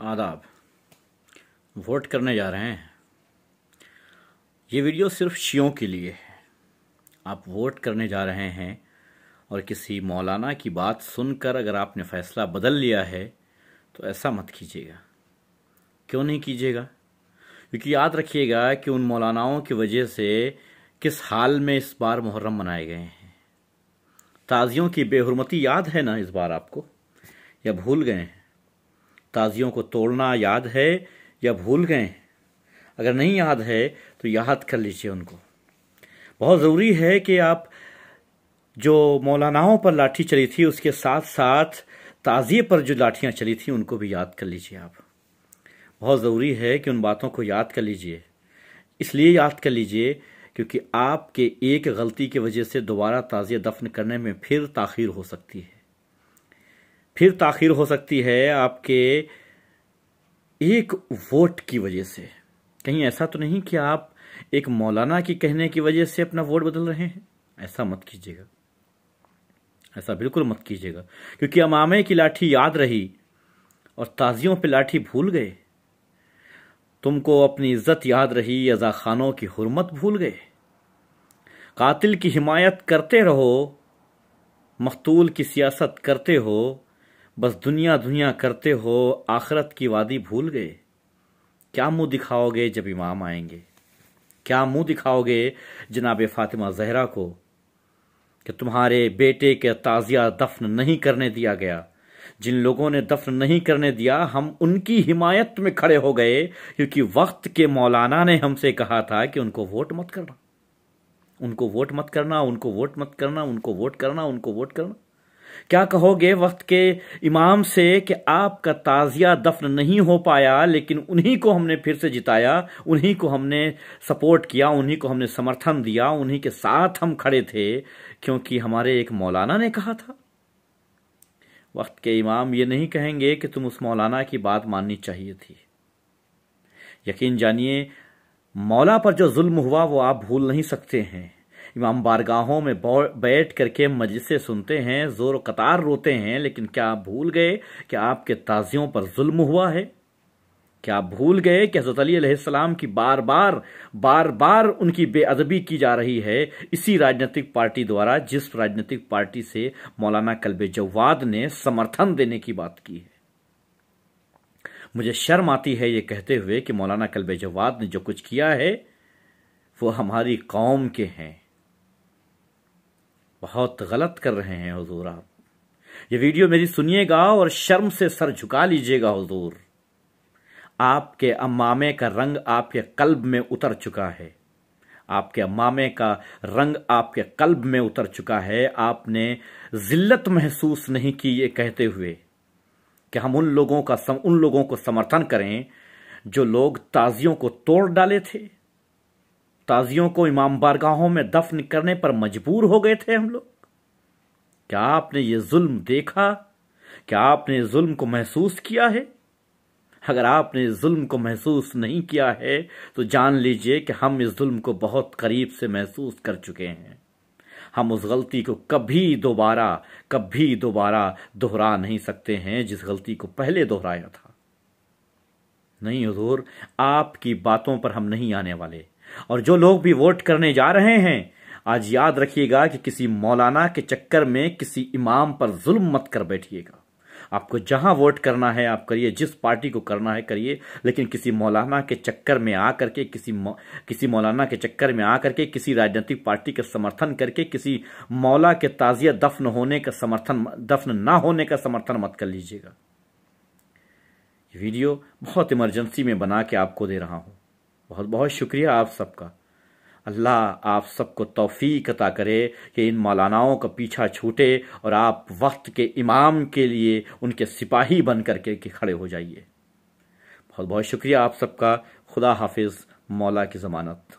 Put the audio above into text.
आदाब। वोट करने जा रहे हैं। ये वीडियो सिर्फ शियों के लिए है। आप वोट करने जा रहे हैं और किसी मौलाना की बात सुनकर अगर आपने फैसला बदल लिया है तो ऐसा मत कीजिएगा। क्यों नहीं कीजिएगा? क्योंकि याद रखिएगा कि उन मौलानाओं की वजह से किस हाल में इस बार मुहर्रम मनाए गए हैं। ताजियों की बेहुरमती याद है ना इस बार आपको, या भूल गए हैं? ताजियों को तोड़ना याद है या भूल गए हैं? अगर नहीं याद है तो याद कर लीजिए उनको। बहुत ज़रूरी है कि आप जो मौलानाओं पर लाठी चली थी उसके साथ साथ ताज़िए पर जो लाठियां चली थी उनको भी याद कर लीजिए आप। बहुत ज़रूरी है कि उन बातों को याद कर लीजिए। इसलिए याद कर लीजिए क्योंकि आपके एक गलती की वजह से दोबारा ताज़िया दफन करने में फिर ताख़ीर हो सकती है। फिर ताख़ीर हो सकती है आपके एक वोट की वजह से। कहीं ऐसा तो नहीं कि आप एक मौलाना की कहने की वजह से अपना वोट बदल रहे हैं? ऐसा मत कीजिएगा, ऐसा बिल्कुल मत कीजिएगा। क्योंकि अमामे की लाठी याद रही और ताजियों पे लाठी भूल गए। तुमको अपनी इज्जत याद रही, अज़ा खानों की हुर्मत भूल गए। कातिल की हिमायत करते रहो, मख्तूल की सियासत करते हो, बस दुनिया दुनिया करते हो, आखिरत की वादी भूल गए। क्या मुंह दिखाओगे जब इमाम आएंगे? क्या मुंह दिखाओगे जनाब फातिमा ज़हरा को कि तुम्हारे बेटे के ताज़िया दफन नहीं करने दिया गया? जिन लोगों ने दफन नहीं करने दिया हम उनकी हिमायत में खड़े हो गए क्योंकि वक्त के मौलाना ने हमसे कहा था कि उनको वोट मत करना, उनको वोट मत करना, उनको वोट मत करना, उनको वोट करना, उनको वोट करना। क्या कहोगे वक्त के इमाम से कि आपका ताज़िया दफन नहीं हो पाया लेकिन उन्हीं को हमने फिर से जिताया, उन्हीं को हमने सपोर्ट किया, उन्हीं को हमने समर्थन दिया, उन्हीं के साथ हम खड़े थे क्योंकि हमारे एक मौलाना ने कहा था। वक्त के इमाम ये नहीं कहेंगे कि तुम उस मौलाना की बात माननी चाहिए थी। यकीन जानिए मौला पर जो जुल्म हुआ वो आप भूल नहीं सकते हैं। इमाम बारगाहों में बैठ करके मजलिसें सुनते हैं, जोर कतार रोते हैं, लेकिन क्या आप भूल गए कि आपके ताजियों पर जुल्म हुआ है? क्या आप भूल गए कि हज़रत अली अलैहिस्सलाम की बार बार उनकी बेअदबी की जा रही है इसी राजनीतिक पार्टी द्वारा, जिस राजनीतिक पार्टी से मौलाना कल्बे जवाद ने समर्थन देने की बात की है। मुझे शर्म आती है ये कहते हुए कि मौलाना कल्बे जवाद ने जो कुछ किया है वो हमारी कौम के हैं। बहुत गलत कर रहे हैं हुजूर आप। ये वीडियो मेरी सुनिएगा और शर्म से सर झुका लीजिएगा हुजूर। आपके अम्मामे का रंग आपके कल्ब में उतर चुका है। आपके अम्मामे का रंग आपके कल्ब में उतर चुका है। आपने जिल्लत महसूस नहीं की ये कहते हुए कि हम उन लोगों को समर्थन करें जो लोग ताजियों को तोड़ डाले थे, ताजियों को इमाम बारगाहों में दफन करने पर मजबूर हो गए थे हम लोग। क्या आपने ये जुल्म देखा? क्या आपने जुल्म को महसूस किया है? अगर आपने इस जुल्म को महसूस नहीं किया है तो जान लीजिए कि हम इस जुल्म को बहुत करीब से महसूस कर चुके हैं। हम उस गलती को कभी दोबारा दोहरा नहीं सकते हैं जिस गलती को पहले दोहराया था। नहीं हुजूर, आपकी बातों पर हम नहीं आने वाले। और जो लोग भी वोट करने जा रहे हैं, आज याद रखिएगा कि किसी मौलाना के चक्कर में किसी इमाम पर जुल्म मत कर बैठिएगा। आपको जहां वोट करना है आप करिए, जिस पार्टी को करना है करिए, लेकिन किसी मौलाना के चक्कर में आकर के किसी मौलाना के चक्कर में आकर के किसी राजनीतिक पार्टी का समर्थन करके किसी मौला के ताजिया दफन ना होने का समर्थन मत कर लीजिएगा। ये वीडियो बहुत इमरजेंसी में बना के आपको दे रहा हूं। बहुत बहुत शुक्रिया आप सबका। अल्लाह आप सबको तौफीक अता करे कि इन मौलानाओं का पीछा छूटे और आप वक्त के इमाम के लिए उनके सिपाही बन करके खड़े हो जाइए। बहुत बहुत शुक्रिया आप सबका। खुदा हाफिज। मौला की ज़मानत।